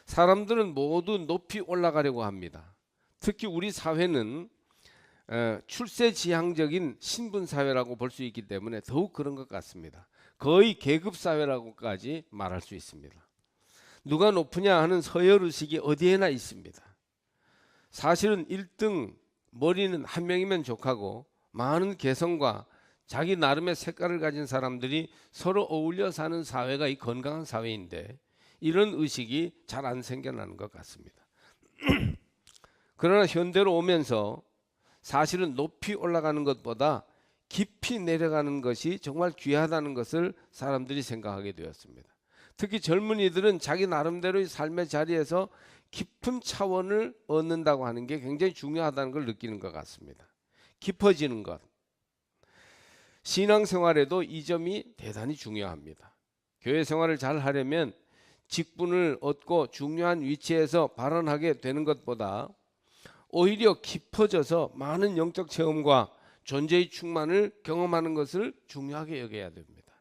사람들은 모두 높이 올라가려고 합니다. 특히 우리 사회는 출세지향적인 신분사회라고 볼 수 있기 때문에 더욱 그런 것 같습니다. 거의 계급사회라고까지 말할 수 있습니다. 누가 높으냐 하는 서열의식이 어디에나 있습니다. 사실은 1등 머리는 한 명이면 족하고 많은 개성과 자기 나름의 색깔을 가진 사람들이 서로 어울려 사는 사회가 이 건강한 사회인데 이런 의식이 잘 안 생겨나는 것 같습니다. 그러나 현대로 오면서 사실은 높이 올라가는 것보다 깊이 내려가는 것이 정말 귀하다는 것을 사람들이 생각하게 되었습니다. 특히 젊은이들은 자기 나름대로의 삶의 자리에서 깊은 차원을 얻는다고 하는 게 굉장히 중요하다는 걸 느끼는 것 같습니다. 깊어지는 것. 신앙생활에도 이 점이 대단히 중요합니다. 교회 생활을 잘 하려면 직분을 얻고 중요한 위치에서 발언하게 되는 것보다 오히려 깊어져서 많은 영적 체험과 존재의 충만을 경험하는 것을 중요하게 여겨야 됩니다.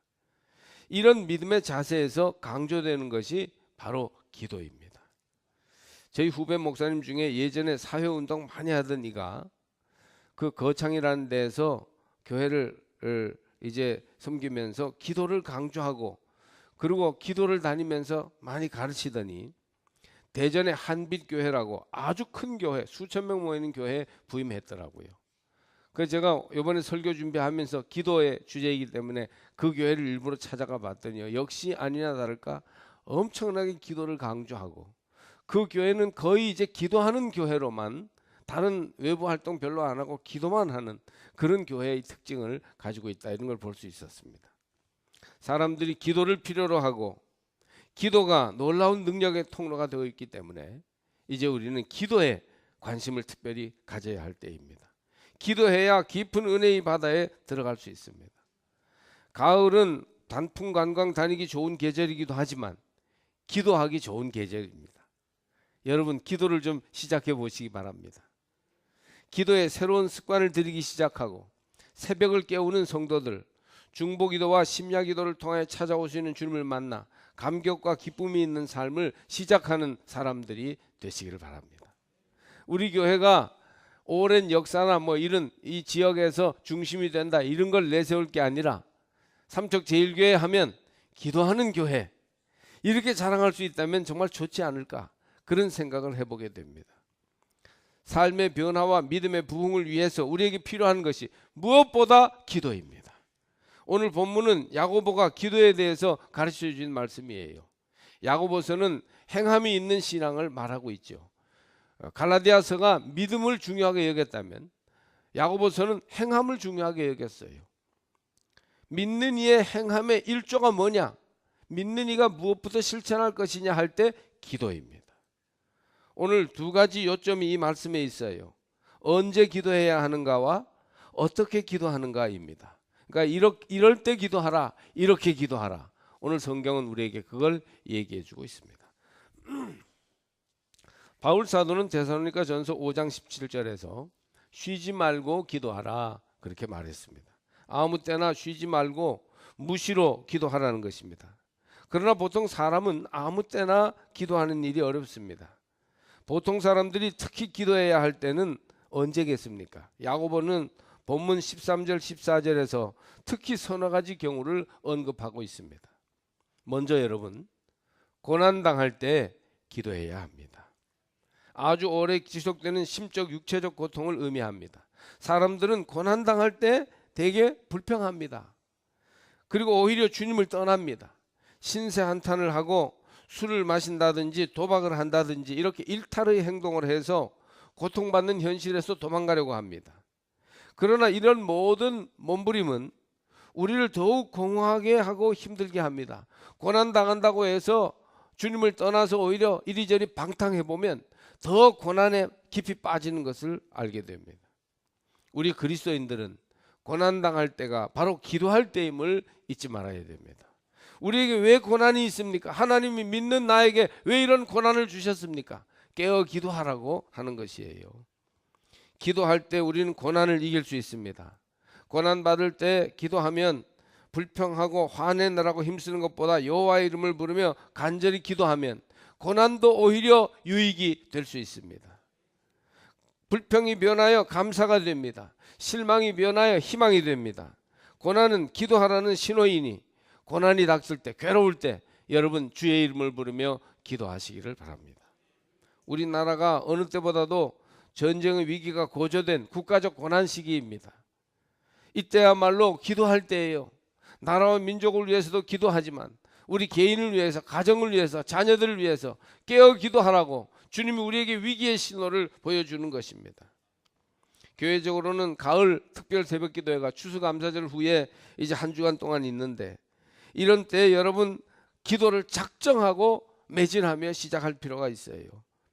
이런 믿음의 자세에서 강조되는 것이 바로 기도입니다. 저희 후배 목사님 중에 예전에 사회운동 많이 하던 이가 그 거창이라는 데에서 교회를 이제 섬기면서 기도를 강조하고 그리고 기도를 다니면서 많이 가르치더니 대전의 한빛교회라고 아주 큰 교회, 수천 명 모이는 교회에 부임했더라고요. 그래서 제가 이번에 설교 준비하면서 기도의 주제이기 때문에 그 교회를 일부러 찾아가 봤더니요. 역시 아니나 다를까 엄청나게 기도를 강조하고 그 교회는 거의 이제 기도하는 교회로만 다른 외부 활동 별로 안 하고 기도만 하는 그런 교회의 특징을 가지고 있다 이런 걸 볼 수 있었습니다. 사람들이 기도를 필요로 하고 기도가 놀라운 능력의 통로가 되어 있기 때문에 이제 우리는 기도에 관심을 특별히 가져야 할 때입니다. 기도해야 깊은 은혜의 바다에 들어갈 수 있습니다. 가을은 단풍 관광 다니기 좋은 계절이기도 하지만 기도하기 좋은 계절입니다. 여러분 기도를 좀 시작해 보시기 바랍니다. 기도에 새로운 습관을 들이기 시작하고 새벽을 깨우는 성도들, 중보기도와 심야기도를 통해 찾아오시는 주님을 만나 감격과 기쁨이 있는 삶을 시작하는 사람들이 되시기를 바랍니다. 우리 교회가 오랜 역사나 이런 이 지역에서 중심이 된다 이런 걸 내세울 게 아니라 삼척제일교회 하면 기도하는 교회 이렇게 자랑할 수 있다면 정말 좋지 않을까 그런 생각을 해보게 됩니다. 삶의 변화와 믿음의 부흥을 위해서 우리에게 필요한 것이 무엇보다 기도입니다. 오늘 본문은 야고보가 기도에 대해서 가르쳐 주신 말씀이에요. 야고보서는 행함이 있는 신앙을 말하고 있죠. 갈라디아서가 믿음을 중요하게 여겼다면 야고보서는 행함을 중요하게 여겼어요. 믿는 이의 행함의 일조가 뭐냐? 믿는 이가 무엇부터 실천할 것이냐 할 때 기도입니다. 오늘 두 가지 요점이 이 말씀에 있어요. 언제 기도해야 하는가와 어떻게 기도하는가입니다. 그러니까 이럴 때 기도하라, 이렇게 기도하라. 오늘 성경은 우리에게 그걸 얘기해 주고 있습니다. 바울 사도는 데살로니가전서 5장 17절에서 쉬지 말고 기도하라 그렇게 말했습니다. 아무 때나 쉬지 말고 무시로 기도하라는 것입니다. 그러나 보통 사람은 아무 때나 기도하는 일이 어렵습니다. 보통 사람들이 특히 기도해야 할 때는 언제겠습니까? 야고보는 본문 13절 14절에서 특히 서너 가지 경우를 언급하고 있습니다. 먼저 여러분, 고난당할 때 기도해야 합니다. 아주 오래 지속되는 심적 육체적 고통을 의미합니다. 사람들은 고난당할 때 되게 불평합니다. 그리고 오히려 주님을 떠납니다. 신세 한탄을 하고 술을 마신다든지 도박을 한다든지 이렇게 일탈의 행동을 해서 고통받는 현실에서 도망가려고 합니다. 그러나 이런 모든 몸부림은 우리를 더욱 공허하게 하고 힘들게 합니다. 고난당한다고 해서 주님을 떠나서 오히려 이리저리 방탕해보면 더 고난에 깊이 빠지는 것을 알게 됩니다. 우리 그리스도인들은 고난당할 때가 바로 기도할 때임을 잊지 말아야 됩니다. 우리에게 왜 고난이 있습니까? 하나님이 믿는 나에게 왜 이런 고난을 주셨습니까? 깨어 기도하라고 하는 것이에요. 기도할 때 우리는 고난을 이길 수 있습니다. 고난 받을 때 기도하면 불평하고 화내느라고 힘쓰는 것보다 여호와의 이름을 부르며 간절히 기도하면 고난도 오히려 유익이 될 수 있습니다. 불평이 변하여 감사가 됩니다. 실망이 변하여 희망이 됩니다. 고난은 기도하라는 신호이니 고난이 닥칠 때, 괴로울 때 여러분 주의 이름을 부르며 기도하시기를 바랍니다. 우리나라가 어느 때보다도 전쟁의 위기가 고조된 국가적 고난 시기입니다. 이때야말로 기도할 때예요. 나라와 민족을 위해서도 기도하지만 우리 개인을 위해서, 가정을 위해서, 자녀들을 위해서 깨어 기도하라고 주님이 우리에게 위기의 신호를 보여주는 것입니다. 교회적으로는 가을 특별 새벽 기도회가 추수감사절 후에 이제 한 주간 동안 있는데, 이런 때 여러분 기도를 작정하고 매진하며 시작할 필요가 있어요.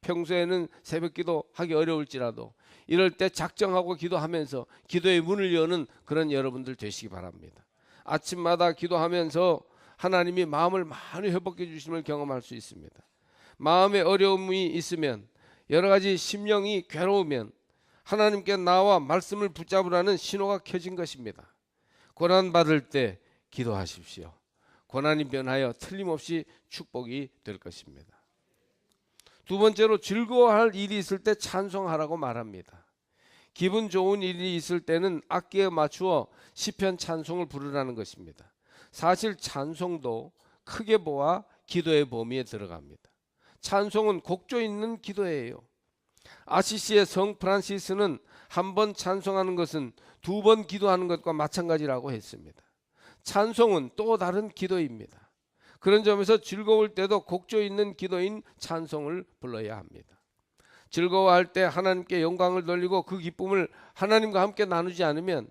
평소에는 새벽 기도 하기 어려울지라도 이럴 때 작정하고 기도하면서 기도의 문을 여는 그런 여러분들 되시기 바랍니다. 아침마다 기도하면서 하나님이 마음을 많이 회복해 주심을 경험할 수 있습니다. 마음에 어려움이 있으면, 여러 가지 심령이 괴로우면 하나님께 나와 말씀을 붙잡으라는 신호가 켜진 것입니다. 고난받을 때 기도하십시오. 고난이 변하여 틀림없이 축복이 될 것입니다. 두 번째로, 즐거워할 일이 있을 때 찬송하라고 말합니다. 기분 좋은 일이 있을 때는 악기에 맞추어 시편 찬송을 부르라는 것입니다. 사실 찬송도 크게 보아 기도의 범위에 들어갑니다. 찬송은 곡조 있는 기도예요. 아시시의 성 프란시스는 한 번 찬송하는 것은 두 번 기도하는 것과 마찬가지라고 했습니다. 찬송은 또 다른 기도입니다. 그런 점에서 즐거울 때도 곡조 있는 기도인 찬송을 불러야 합니다. 즐거워할 때 하나님께 영광을 돌리고 그 기쁨을 하나님과 함께 나누지 않으면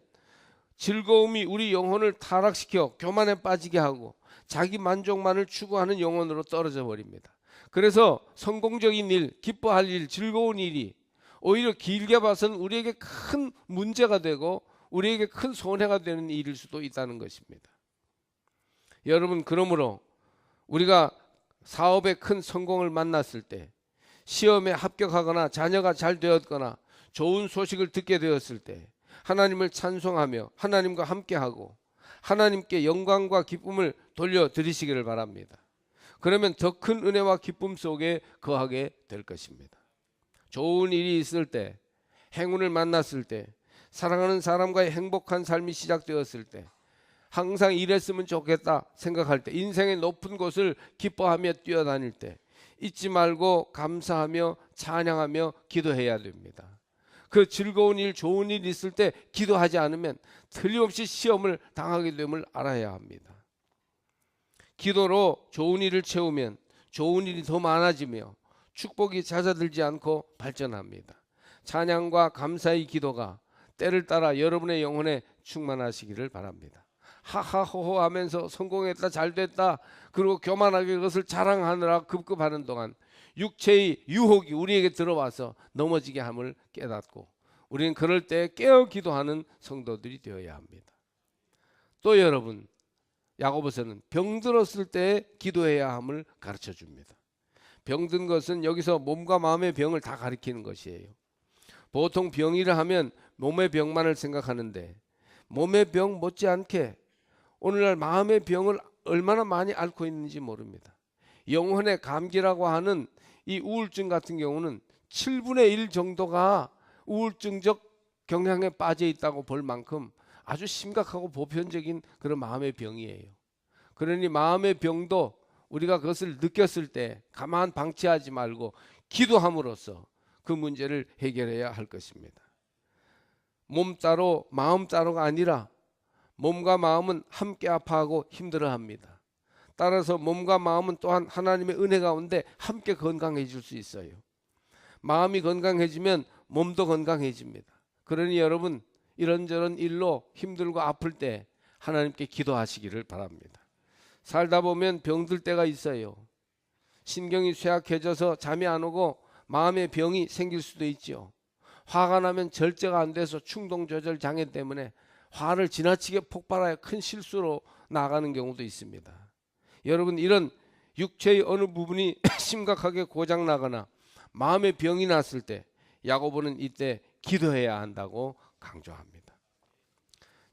즐거움이 우리 영혼을 타락시켜 교만에 빠지게 하고 자기 만족만을 추구하는 영혼으로 떨어져 버립니다. 그래서 성공적인 일, 기뻐할 일, 즐거운 일이 오히려 길게 봐서는 우리에게 큰 문제가 되고 우리에게 큰 손해가 되는 일일 수도 있다는 것입니다. 여러분, 그러므로 우리가 사업에 큰 성공을 만났을 때, 시험에 합격하거나 자녀가 잘 되었거나 좋은 소식을 듣게 되었을 때 하나님을 찬송하며 하나님과 함께하고 하나님께 영광과 기쁨을 돌려드리시기를 바랍니다. 그러면 더 큰 은혜와 기쁨 속에 거하게 될 것입니다. 좋은 일이 있을 때, 행운을 만났을 때, 사랑하는 사람과의 행복한 삶이 시작되었을 때, 항상 이랬으면 좋겠다 생각할 때, 인생의 높은 곳을 기뻐하며 뛰어다닐 때 잊지 말고 감사하며 찬양하며 기도해야 됩니다. 그 즐거운 일, 좋은 일 있을 때 기도하지 않으면 틀림없이 시험을 당하게 됨을 알아야 합니다. 기도로 좋은 일을 채우면 좋은 일이 더 많아지며 축복이 잦아들지 않고 발전합니다. 찬양과 감사의 기도가 때를 따라 여러분의 영혼에 충만하시기를 바랍니다. 하하호호 하면서 성공했다, 잘됐다, 그리고 교만하게 그것을 자랑하느라 급급하는 동안 육체의 유혹이 우리에게 들어와서 넘어지게 함을 깨닫고 우리는 그럴 때 깨어 기도하는 성도들이 되어야 합니다. 또 여러분, 야고보서는 병들었을 때 기도해야 함을 가르쳐 줍니다. 병든 것은 여기서 몸과 마음의 병을 다 가리키는 것이에요. 보통 병이라 하면 몸의 병만을 생각하는데 몸의 병 못지않게 오늘날 마음의 병을 얼마나 많이 앓고 있는지 모릅니다. 영혼의 감기라고 하는 이 우울증 같은 경우는 7분의 1 정도가 우울증적 경향에 빠져 있다고 볼 만큼 아주 심각하고 보편적인 그런 마음의 병이에요. 그러니 마음의 병도 우리가 그것을 느꼈을 때 가만 방치하지 말고 기도함으로써 그 문제를 해결해야 할 것입니다. 몸 따로 마음 따로가 아니라 몸과 마음은 함께 아파하고 힘들어합니다. 따라서 몸과 마음은 또한 하나님의 은혜 가운데 함께 건강해질 수 있어요. 마음이 건강해지면 몸도 건강해집니다. 그러니 여러분, 이런저런 일로 힘들고 아플 때 하나님께 기도하시기를 바랍니다. 살다 보면 병들 때가 있어요. 신경이 쇠약해져서 잠이 안 오고 마음의 병이 생길 수도 있죠. 화가 나면 절제가 안 돼서 충동 조절 장애 때문에 화를 지나치게 폭발하여 큰 실수로 나가는 경우도 있습니다. 여러분, 이런 육체의 어느 부분이 심각하게 고장 나거나 마음의 병이 났을 때 야고보는 이때 기도해야 한다고 강조합니다.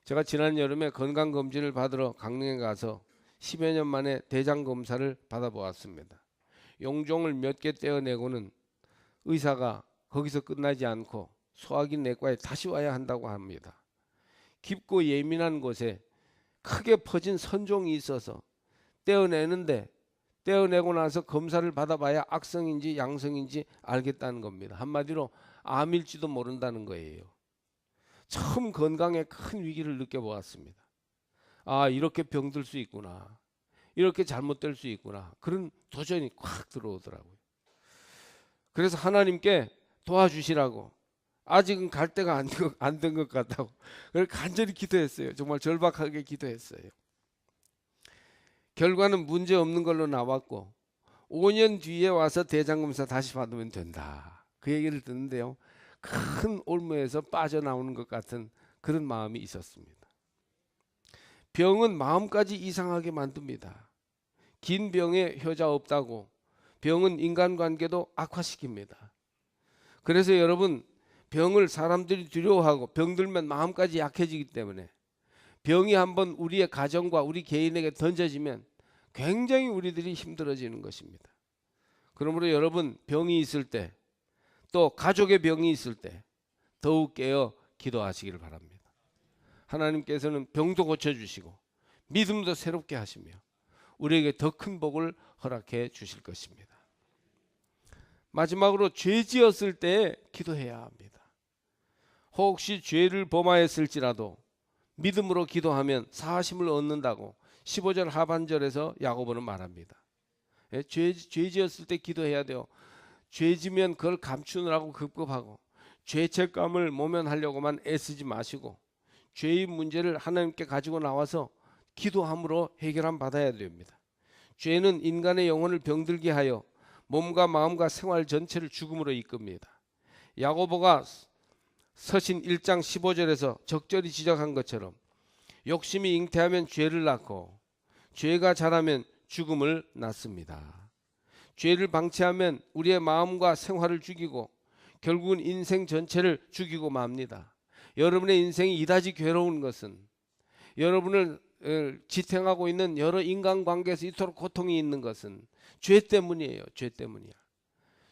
제가 지난 여름에 건강검진을 받으러 강릉에 가서 10여 년 만에 대장 검사를 받아보았습니다. 용종을 몇 개 떼어내고는 의사가 거기서 끝나지 않고 소화기 내과에 다시 와야 한다고 합니다. 깊고 예민한 곳에 크게 퍼진 선종이 있어서 떼어내는데 떼어내고 나서 검사를 받아봐야 악성인지 양성인지 알겠다는 겁니다. 한마디로 암일지도 모른다는 거예요. 처음 건강에 큰 위기를 느껴보았습니다. 아, 이렇게 병들 수 있구나. 이렇게 잘못될 수 있구나. 그런 도전이 콱 들어오더라고요. 그래서 하나님께 도와주시라고, 아직은 갈 때가 안 된 것 같다고 그래서 간절히 기도했어요. 정말 절박하게 기도했어요. 결과는 문제 없는 걸로 나왔고 5년 뒤에 와서 대장검사 다시 받으면 된다. 그 얘기를 듣는데요, 큰 올무에서 빠져나오는 것 같은 그런 마음이 있었습니다. 병은 마음까지 이상하게 만듭니다. 긴 병에 효자 없다고 병은 인간관계도 악화시킵니다. 그래서 여러분, 병을 사람들이 두려워하고 병들면 마음까지 약해지기 때문에 병이 한번 우리의 가정과 우리 개인에게 던져지면 굉장히 우리들이 힘들어지는 것입니다. 그러므로 여러분, 병이 있을 때, 또 가족의 병이 있을 때 더욱 깨어 기도하시기를 바랍니다. 하나님께서는 병도 고쳐주시고 믿음도 새롭게 하시며 우리에게 더 큰 복을 허락해 주실 것입니다. 마지막으로 죄 지었을 때 기도해야 합니다. 혹시 죄를 범하였을지라도 믿음으로 기도하면 사하심을 얻는다고 15절 하반절에서 야고보는 말합니다. 죄 지었을 때 기도해야 돼요. 죄 지면 그걸 감추느라고 급급하고 죄책감을 모면하려고만 애쓰지 마시고 죄의 문제를 하나님께 가지고 나와서 기도함으로 해결함 받아야 됩니다. 죄는 인간의 영혼을 병들게 하여 몸과 마음과 생활 전체를 죽음으로 이끕니다. 야고보가 서신 1장 15절에서 적절히 지적한 것처럼 욕심이 잉태하면 죄를 낳고 죄가 자라면 죽음을 낳습니다. 죄를 방치하면 우리의 마음과 생활을 죽이고 결국은 인생 전체를 죽이고 맙니다. 여러분의 인생이 이다지 괴로운 것은 여러분을 지탱하고 있는 여러 인간관계에서 이토록 고통이 있는 것은 죄 때문이에요. 죄 때문이야.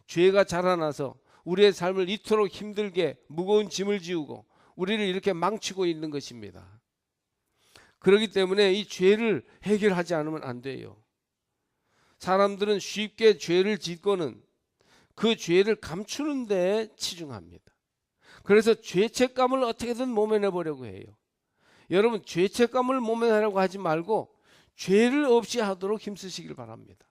죄가 자라나서 우리의 삶을 이토록 힘들게 무거운 짐을 지우고 우리를 이렇게 망치고 있는 것입니다. 그렇기 때문에 이 죄를 해결하지 않으면 안 돼요. 사람들은 쉽게 죄를 짓고는 그 죄를 감추는 데 치중합니다. 그래서 죄책감을 어떻게든 모면해 보려고 해요. 여러분, 죄책감을 모면하려고 하지 말고 죄를 없이 하도록 힘쓰시길 바랍니다.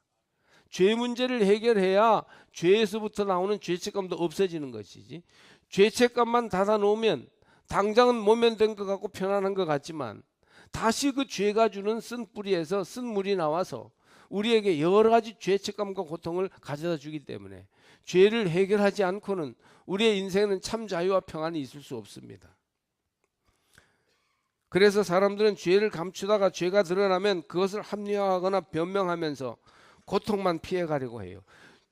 죄 문제를 해결해야 죄에서부터 나오는 죄책감도 없어지는 것이지, 죄책감만 닫아 놓으면 당장은 모면된 것 같고 편안한 것 같지만 다시 그 죄가 주는 쓴 뿌리에서 쓴 물이 나와서 우리에게 여러 가지 죄책감과 고통을 가져다 주기 때문에 죄를 해결하지 않고는 우리의 인생은 참 자유와 평안이 있을 수 없습니다. 그래서 사람들은 죄를 감추다가 죄가 드러나면 그것을 합리화하거나 변명하면서 고통만 피해가려고 해요.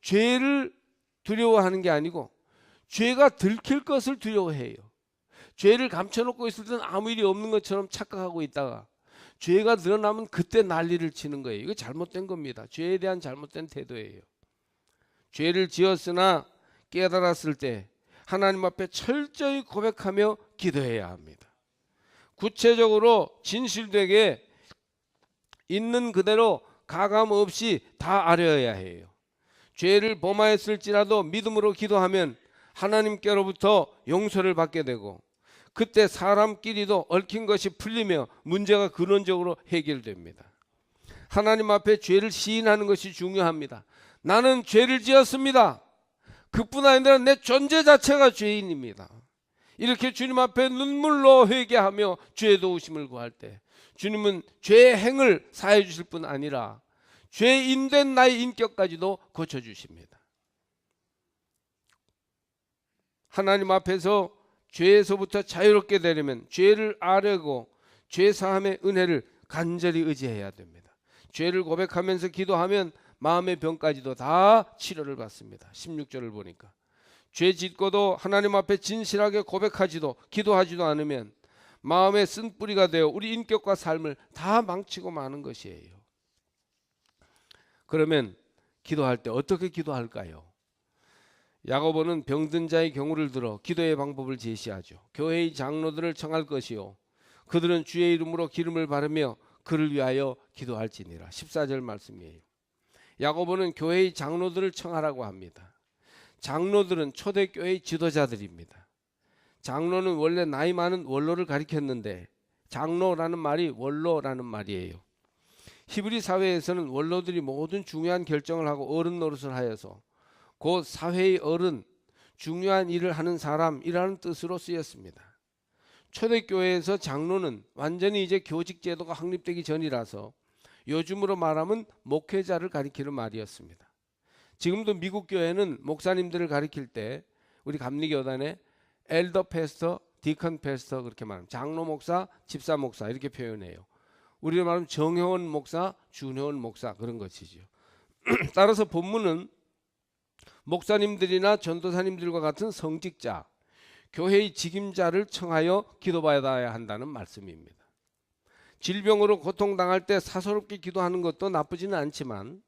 죄를 두려워하는 게 아니고 죄가 들킬 것을 두려워해요. 죄를 감춰놓고 있을 때는 아무 일이 없는 것처럼 착각하고 있다가 죄가 드러나면 그때 난리를 치는 거예요. 이거 잘못된 겁니다. 죄에 대한 잘못된 태도예요. 죄를 지었으나 깨달았을 때 하나님 앞에 철저히 고백하며 기도해야 합니다. 구체적으로 진실되게 있는 그대로 가감 없이 다 아뢰어야 해요. 죄를 범하였을지라도 믿음으로 기도하면 하나님께로부터 용서를 받게 되고 그때 사람끼리도 얽힌 것이 풀리며 문제가 근원적으로 해결됩니다. 하나님 앞에 죄를 시인하는 것이 중요합니다. 나는 죄를 지었습니다. 그뿐 아니라 내 존재 자체가 죄인입니다. 이렇게 주님 앞에 눈물로 회개하며 죄 도우심을 구할 때 주님은 죄의 행을 사해 주실 뿐 아니라 죄인된 나의 인격까지도 고쳐주십니다. 하나님 앞에서 죄에서부터 자유롭게 되려면 죄를 아뢰고 죄 사함의 은혜를 간절히 의지해야 됩니다. 죄를 고백하면서 기도하면 마음의 병까지도 다 치료를 받습니다. 16절을 보니까 죄 짓고도 하나님 앞에 진실하게 고백하지도 기도하지도 않으면 마음의 쓴뿌리가 되어 우리 인격과 삶을 다 망치고 마는 것이에요. 그러면 기도할 때 어떻게 기도할까요? 야고보는 병든 자의 경우를 들어 기도의 방법을 제시하죠. 교회의 장로들을 청할 것이요 그들은 주의 이름으로 기름을 바르며 그를 위하여 기도할지니라. 14절 말씀이에요. 야고보는 교회의 장로들을 청하라고 합니다. 장로들은 초대교회의 지도자들입니다. 장로는 원래 나이 많은 원로를 가리켰는데 장로라는 말이 원로라는 말이에요. 히브리 사회에서는 원로들이 모든 중요한 결정을 하고 어른 노릇을 하여서 곧 사회의 어른, 중요한 일을 하는 사람이라는 뜻으로 쓰였습니다. 초대교회에서 장로는 완전히 이제 교직 제도가 확립되기 전이라서 요즘으로 말하면 목회자를 가리키는 말이었습니다. 지금도 미국 교회는 목사님들을 가리킬 때 우리 감리교단에 엘더 패스터, 디컨 패스터 그렇게 말합니다. 장로 목사, 집사 목사 이렇게 표현해요. 우리로 말하면 정회원 목사, 준회원 목사 그런 것이죠. 따라서 본문은 목사님들이나 전도사님들과 같은 성직자, 교회의 직임자를 청하여 기도받아야 한다는 말씀입니다. 질병으로 고통당할 때 사소롭게 기도하는 것도 나쁘지는 않지만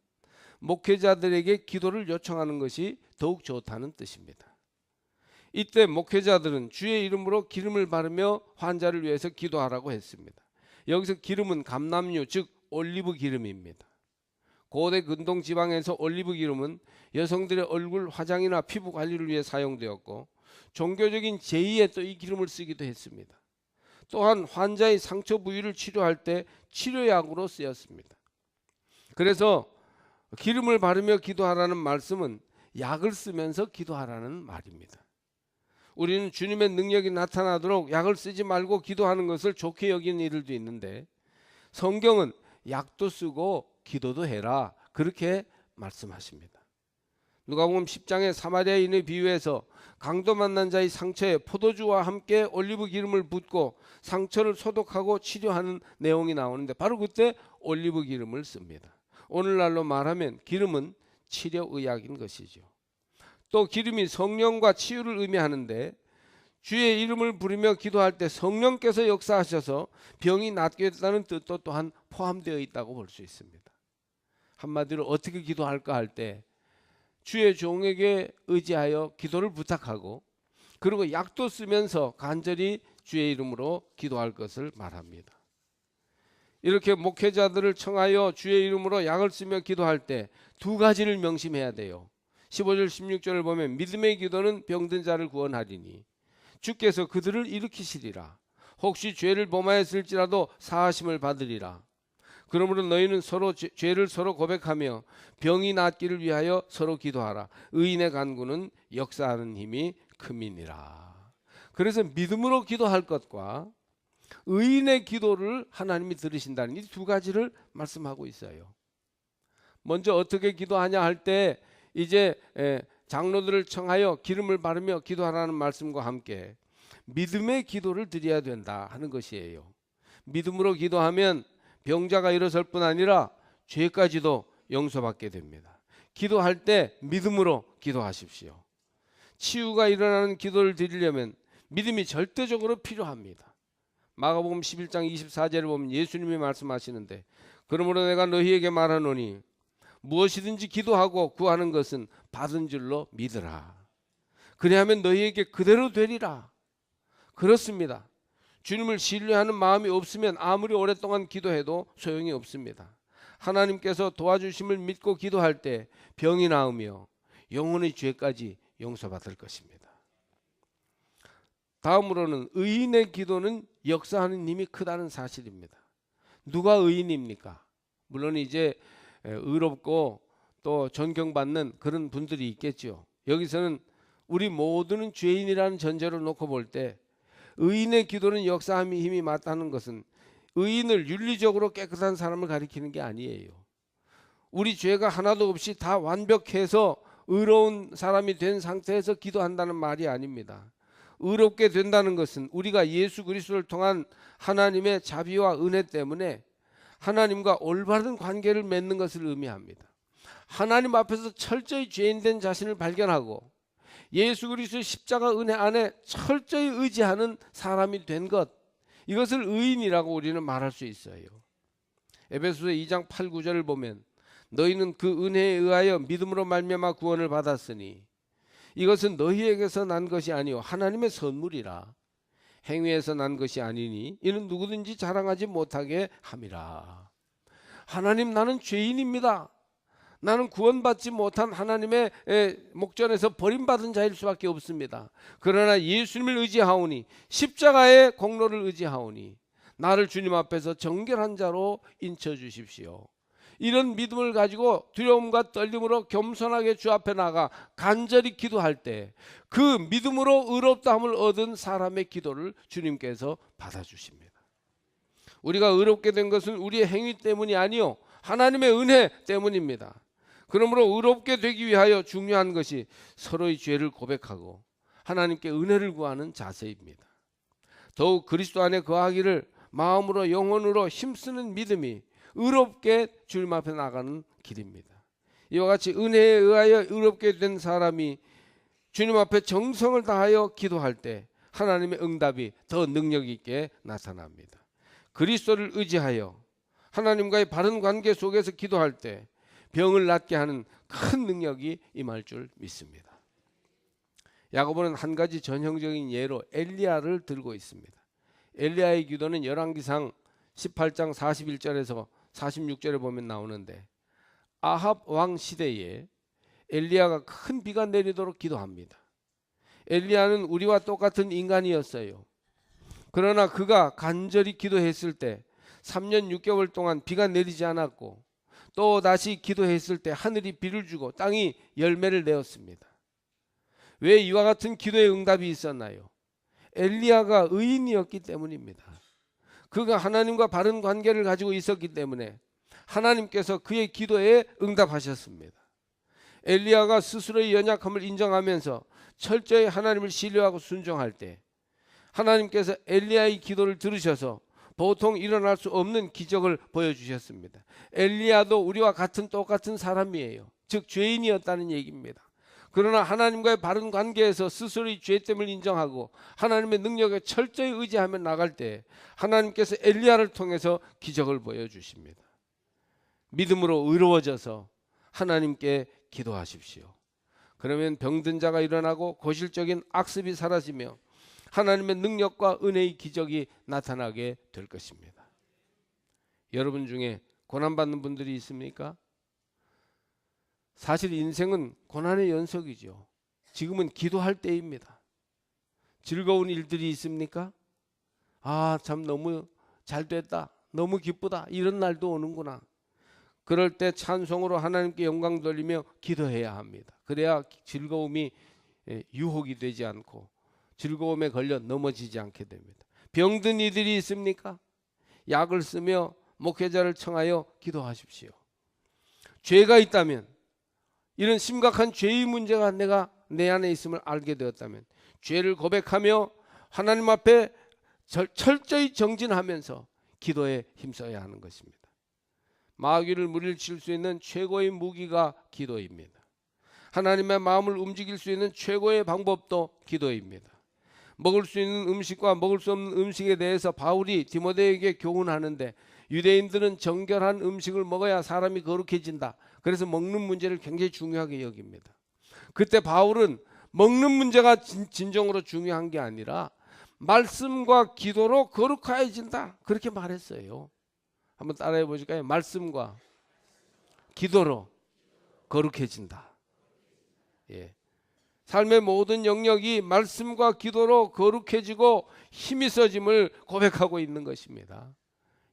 목회자들에게 기도를 요청하는 것이 더욱 좋다는 뜻입니다. 이때 목회자들은 주의 이름으로 기름을 바르며 환자를 위해서 기도하라고 했습니다. 여기서 기름은 감람유 즉 올리브 기름입니다. 고대 근동 지방에서 올리브 기름은 여성들의 얼굴 화장이나 피부 관리를 위해 사용되었고 종교적인 제의에 또 이 기름을 쓰기도 했습니다. 또한 환자의 상처 부위를 치료할 때 치료약으로 쓰였습니다. 그래서 기름을 바르며 기도하라는 말씀은 약을 쓰면서 기도하라는 말입니다. 우리는 주님의 능력이 나타나도록 약을 쓰지 말고 기도하는 것을 좋게 여기는 이들도 있는데 성경은 약도 쓰고 기도도 해라 그렇게 말씀하십니다. 누가복음 10장의 사마리아인의 비유에서 강도 만난 자의 상처에 포도주와 함께 올리브 기름을 붓고 상처를 소독하고 치료하는 내용이 나오는데 바로 그때 올리브 기름을 씁니다. 오늘날로 말하면 기름은 치료의약인 것이죠. 또 기름이 성령과 치유를 의미하는데 주의 이름을 부르며 기도할 때 성령께서 역사하셔서 병이 낫게 됐다는 뜻도 또한 포함되어 있다고 볼 수 있습니다. 한마디로 어떻게 기도할까 할 때 주의 종에게 의지하여 기도를 부탁하고 그리고 약도 쓰면서 간절히 주의 이름으로 기도할 것을 말합니다. 이렇게 목회자들을 청하여 주의 이름으로 약을 쓰며 기도할 때 두 가지를 명심해야 돼요. 15절 16절을 보면 믿음의 기도는 병든 자를 구원하리니 주께서 그들을 일으키시리라. 혹시 죄를 범하였을지라도 사하심을 받으리라. 그러므로 너희는 서로 죄를 서로 고백하며 병이 낫기를 위하여 서로 기도하라. 의인의 간구는 역사하는 힘이 큼이니라. 그래서 믿음으로 기도할 것과 의인의 기도를 하나님이 들으신다는 이 두 가지를 말씀하고 있어요. 먼저 어떻게 기도하냐 할 때 이제 장로들을 청하여 기름을 바르며 기도하라는 말씀과 함께 믿음의 기도를 드려야 된다 하는 것이에요. 믿음으로 기도하면 병자가 일어설 뿐 아니라 죄까지도 용서받게 됩니다. 기도할 때 믿음으로 기도하십시오. 치유가 일어나는 기도를 드리려면 믿음이 절대적으로 필요합니다. 마가복음 11장 24절을 보면 예수님이 말씀하시는데 그러므로 내가 너희에게 말하노니 무엇이든지 기도하고 구하는 것은 받은 줄로 믿으라. 그리하면 너희에게 그대로 되리라. 그렇습니다. 주님을 신뢰하는 마음이 없으면 아무리 오랫동안 기도해도 소용이 없습니다. 하나님께서 도와주심을 믿고 기도할 때 병이 나으며 영혼의 죄까지 용서받을 것입니다. 다음으로는 의인의 기도는 역사하는 힘이 크다는 사실입니다. 누가 의인입니까? 물론 이제 의롭고 또 존경받는 그런 분들이 있겠죠. 여기서는 우리 모두는 죄인이라는 전제로 놓고 볼 때 의인의 기도는 역사함이 힘이 맞다는 것은 의인을 윤리적으로 깨끗한 사람을 가리키는 게 아니에요. 우리 죄가 하나도 없이 다 완벽해서 의로운 사람이 된 상태에서 기도한다는 말이 아닙니다. 의롭게 된다는 것은 우리가 예수 그리스도를 통한 하나님의 자비와 은혜 때문에 하나님과 올바른 관계를 맺는 것을 의미합니다. 하나님 앞에서 철저히 죄인된 자신을 발견하고 예수 그리스도의 십자가 은혜 안에 철저히 의지하는 사람이 된 것, 이것을 의인이라고 우리는 말할 수 있어요. 에베소서 2장 8, 9절을 보면 너희는 그 은혜에 의하여 믿음으로 말미암아 구원을 받았으니 이것은 너희에게서 난 것이 아니요 하나님의 선물이라. 행위에서 난 것이 아니니 이는 누구든지 자랑하지 못하게 함이라. 하나님, 나는 죄인입니다. 나는 구원받지 못한 하나님의 목전에서 버림받은 자일 수밖에 없습니다. 그러나 예수님을 의지하오니, 십자가의 공로를 의지하오니 나를 주님 앞에서 정결한 자로 인쳐주십시오. 이런 믿음을 가지고 두려움과 떨림으로 겸손하게 주 앞에 나가 간절히 기도할 때 그 믿음으로 의롭다함을 얻은 사람의 기도를 주님께서 받아주십니다. 우리가 의롭게 된 것은 우리의 행위 때문이 아니요 하나님의 은혜 때문입니다. 그러므로 의롭게 되기 위하여 중요한 것이 서로의 죄를 고백하고 하나님께 은혜를 구하는 자세입니다. 더욱 그리스도 안에 거하기를 마음으로 영혼으로 힘쓰는 믿음이 의롭게 주님 앞에 나가는 길입니다. 이와 같이 은혜에 의하여 의롭게 된 사람이 주님 앞에 정성을 다하여 기도할 때 하나님의 응답이 더 능력 있게 나타납니다. 그리스도를 의지하여 하나님과의 바른 관계 속에서 기도할 때 병을 낫게 하는 큰 능력이 임할 줄 믿습니다. 야고보는 한 가지 전형적인 예로 엘리야를 들고 있습니다. 엘리야의 기도는 열왕기상 18장 41절에서 46절에 보면 나오는데, 아합 왕 시대에 엘리야가 큰 비가 내리도록 기도합니다. 엘리야는 우리와 똑같은 인간이었어요. 그러나 그가 간절히 기도했을 때 3년 6개월 동안 비가 내리지 않았고, 또 다시 기도했을 때 하늘이 비를 주고 땅이 열매를 내었습니다. 왜 이와 같은 기도의 응답이 있었나요? 엘리야가 의인이었기 때문입니다. 그가 하나님과 바른 관계를 가지고 있었기 때문에 하나님께서 그의 기도에 응답하셨습니다. 엘리야가 스스로의 연약함을 인정하면서 철저히 하나님을 신뢰하고 순종할 때 하나님께서 엘리야의 기도를 들으셔서 보통 일어날 수 없는 기적을 보여주셨습니다. 엘리야도 우리와 똑같은 사람이에요. 즉 죄인이었다는 얘기입니다. 그러나 하나님과의 바른 관계에서 스스로의 죄됨을 인정하고 하나님의 능력에 철저히 의지하며 나갈 때 하나님께서 엘리야를 통해서 기적을 보여주십니다. 믿음으로 의로워져서 하나님께 기도하십시오. 그러면 병든 자가 일어나고 고실적인 악습이 사라지며 하나님의 능력과 은혜의 기적이 나타나게 될 것입니다. 여러분 중에 고난받는 분들이 있습니까? 사실 인생은 고난의 연속이죠. 지금은 기도할 때입니다. 즐거운 일들이 있습니까? 참 너무 잘 됐다, 너무 기쁘다, 이런 날도 오는구나. 그럴 때 찬송으로 하나님께 영광 돌리며 기도해야 합니다. 그래야 즐거움이 유혹이 되지 않고 즐거움에 걸려 넘어지지 않게 됩니다. 병든 이들이 있습니까? 약을 쓰며 목회자를 청하여 기도하십시오. 죄가 있다면, 이런 심각한 죄의 문제가 내 안에 있음을 알게 되었다면 죄를 고백하며 하나님 앞에 철저히 정진하면서 기도에 힘써야 하는 것입니다. 마귀를 물리칠 수 있는 최고의 무기가 기도입니다. 하나님의 마음을 움직일 수 있는 최고의 방법도 기도입니다. 먹을 수 있는 음식과 먹을 수 없는 음식에 대해서 바울이 디모데에게 교훈하는데, 유대인들은 정결한 음식을 먹어야 사람이 거룩해진다. 그래서 먹는 문제를 굉장히 중요하게 여깁니다. 그때 바울은 먹는 문제가 진정으로 중요한 게 아니라 말씀과 기도로 거룩해진다, 그렇게 말했어요. 한번 따라해 보실까요? 말씀과 기도로 거룩해진다. 삶의 모든 영역이 말씀과 기도로 거룩해지고 힘이 써짐을 고백하고 있는 것입니다.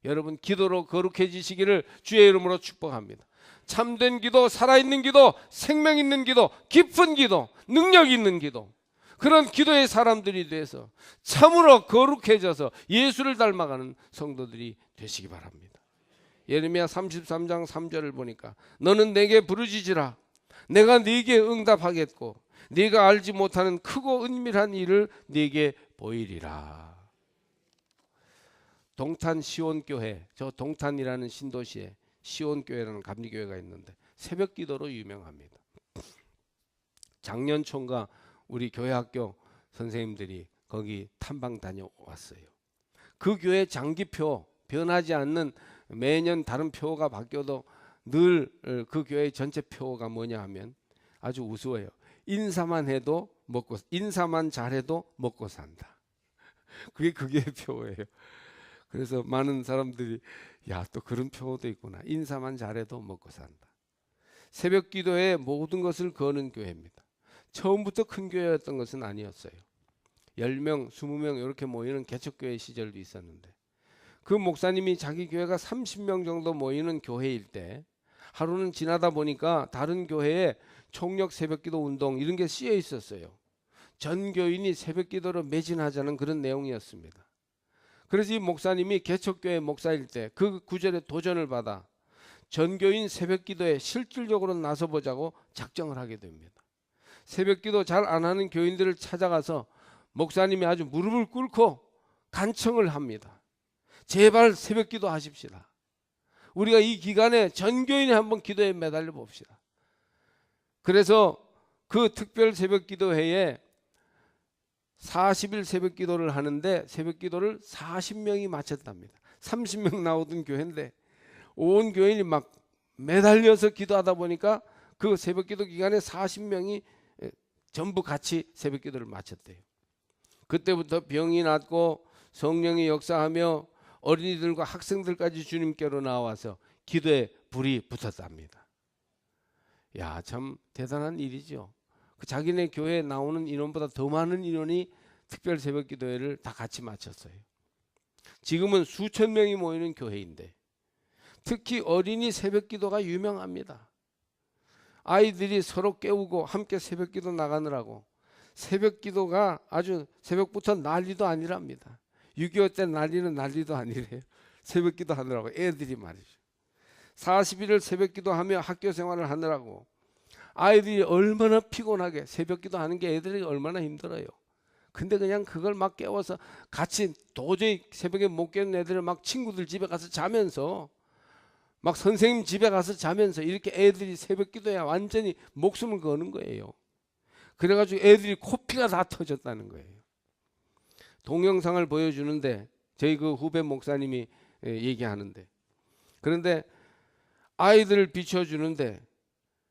여러분, 기도로 거룩해지시기를 주의 이름으로 축복합니다. 참된 기도, 살아있는 기도, 생명 있는 기도, 깊은 기도, 능력 있는 기도, 그런 기도의 사람들이 돼서 참으로 거룩해져서 예수를 닮아가는 성도들이 되시기 바랍니다. 예레미야 33장 3절을 보니까, 너는 내게 부르짖으라, 내가 네게 응답하겠고 네가 알지 못하는 크고 은밀한 일을 네게 보이리라. 동탄 시온교회, 저 동탄이라는 신도시에 시온교회라는 감리교회가 있는데 새벽 기도로 유명합니다. 작년 총과 우리 교회학교 선생님들이 거기 탐방 다녀왔어요. 그 교회 장기표, 변하지 않는, 매년 다른 표가 바뀌어도 늘 그 교회의 전체 표어가 뭐냐 하면 아주 우스워요. 인사만 잘해도 먹고 산다. 그게 표어예요. 그래서 많은 사람들이 야, 또 그런 표어도 있구나. 인사만 잘해도 먹고 산다. 새벽 기도에 모든 것을 거는 교회입니다. 처음부터 큰 교회였던 것은 아니었어요. 10명, 20명 이렇게 모이는 개척교회 시절도 있었는데 그 목사님이 자기 교회가 30명 정도 모이는 교회일 때 하루는 지나다 보니까 다른 교회에 총력 새벽기도 운동 이런 게 쓰여 있었어요. 전 교인이 새벽기도로 매진하자는 그런 내용이었습니다. 그래서 이 목사님이 개척교회 목사일 때 그 구절에 도전을 받아 전교인 새벽기도에 실질적으로 나서보자고 작정을 하게 됩니다. 새벽기도 잘 안 하는 교인들을 찾아가서 목사님이 아주 무릎을 꿇고 간청을 합니다. 제발 새벽기도 하십시다. 우리가 이 기간에 전교인이 한번 기도에 매달려 봅시다. 그래서 그 특별 새벽기도회에 40일 새벽기도를 하는데 새벽기도를 40명이 마쳤답니다. 30명 나오던 교회인데 온 교인이 막 매달려서 기도하다 보니까 그 새벽기도 기간에 40명이 전부 같이 새벽기도를 마쳤대요. 그때부터 병이 낫고 성령이 역사하며 어린이들과 학생들까지 주님께로 나와서 기도에 불이 붙었답니다. 야, 참 대단한 일이죠. 그 자기네 교회에 나오는 인원보다 더 많은 인원이 특별 새벽기도회를 다 같이 마쳤어요. 지금은 수천 명이 모이는 교회인데 특히 어린이 새벽기도가 유명합니다. 아이들이 서로 깨우고 함께 새벽기도 나가느라고 새벽기도가 아주 새벽부터 난리도 아니랍니다. 6.25 때 난리도 아니래요. 새벽기도 하느라고 애들이 말이죠. 40일을 새벽기도 하며 학교 생활을 하느라고 아이들이 얼마나 피곤하게 새벽기도 하는 게 애들이 얼마나 힘들어요. 근데 그냥 그걸 막 깨워서 같이 도저히 새벽에 못 깨는 애들을 막 친구들 집에 가서 자면서 막 선생님 집에 가서 자면서 이렇게 애들이 새벽기도에 완전히 목숨을 거는 거예요. 그래가지고 애들이 코피가 다 터졌다는 거예요. 동영상을 보여주는데 저희 그 후배 목사님이 얘기하는데 그런데 아이들을 비춰주는데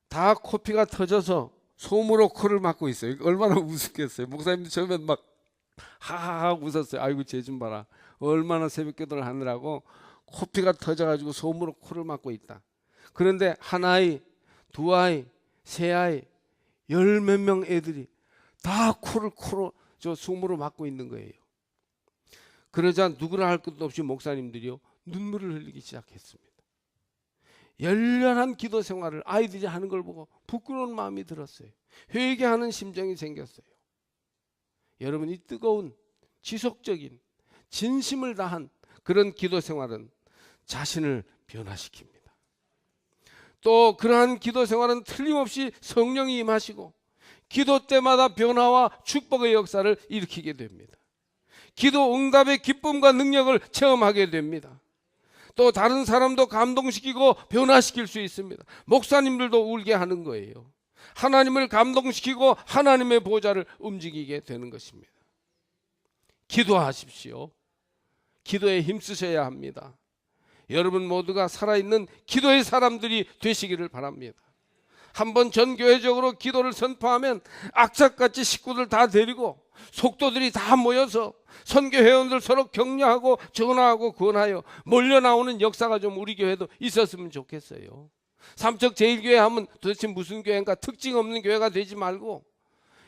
다 코피가 터져서 솜으로 코를 막고 있어요. 얼마나 우습겠어요. 목사님도 처음엔 막 하하하 웃었어요. 아이고 쟤 좀 봐라. 얼마나 새벽기도를 하느라고 코피가 터져가지고 솜으로 코를 막고 있다. 그런데 한 아이, 두 아이, 세 아이, 열 몇 명 애들이 다 코로 저 솜으로 막고 있는 거예요. 그러자 누구라 할 것도 없이 목사님들이요 눈물을 흘리기 시작했습니다. 열렬한 기도 생활을 아이들이 하는 걸 보고 부끄러운 마음이 들었어요. 회개하는 심정이 생겼어요. 여러분, 이 뜨거운 지속적인 진심을 다한 그런 기도 생활은 자신을 변화시킵니다. 또 그러한 기도 생활은 틀림없이 성령이 임하시고 기도 때마다 변화와 축복의 역사를 일으키게 됩니다. 기도 응답의 기쁨과 능력을 체험하게 됩니다. 또 다른 사람도 감동시키고 변화시킬 수 있습니다. 목사님들도 울게 하는 거예요. 하나님을 감동시키고 하나님의 보좌를 움직이게 되는 것입니다. 기도하십시오. 기도에 힘쓰셔야 합니다. 여러분 모두가 살아있는 기도의 사람들이 되시기를 바랍니다. 한번 전교회적으로 기도를 선포하면 악착같이 식구들 다 데리고 속도들이 다 모여서 선교회원들 서로 격려하고 전화하고 권하여 몰려나오는 역사가 좀 우리 교회도 있었으면 좋겠어요. 삼척제일교회 하면 도대체 무슨 교회인가, 특징 없는 교회가 되지 말고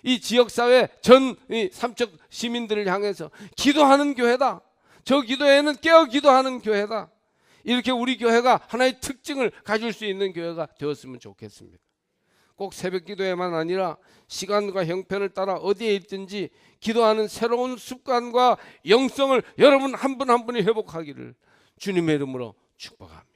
이 지역사회 전 삼척 시민들을 향해서 기도하는 교회다. 저 기도회는 깨어 기도하는 교회다. 이렇게 우리 교회가 하나의 특징을 가질 수 있는 교회가 되었으면 좋겠습니다. 꼭 새벽 기도회만 아니라 시간과 형편을 따라 어디에 있든지 기도하는 새로운 습관과 영성을 여러분 한 분 한 분이 회복하기를 주님의 이름으로 축복합니다.